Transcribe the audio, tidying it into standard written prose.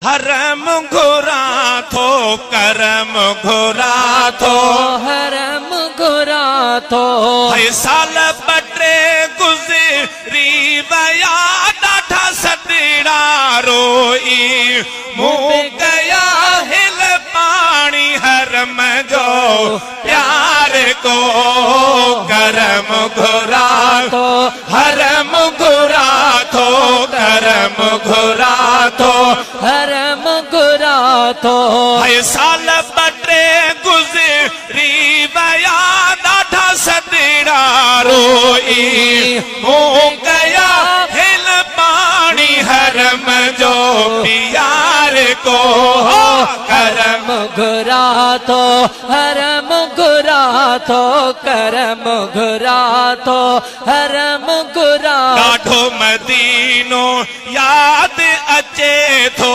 हरम घुरा थो करम घुरा थो हरम घुरा थो है साल बटे गुज़री वया ॾाढा सदड़ा रोई मुँह गया हिल पानी हरम जो प्यार को करम घुरा तो हरम घुरा थो करम घुरा थो हरम घुरा थो है साल बटे गुज़री वया ॾाढा सदड़ा रोई मुँह गया हिल पानी हरम जो प्यार को करम घुरा थो हरम घुरा थो करम घुरा थो हरम घुरा ॾाढो मदीनो याद अचे थो।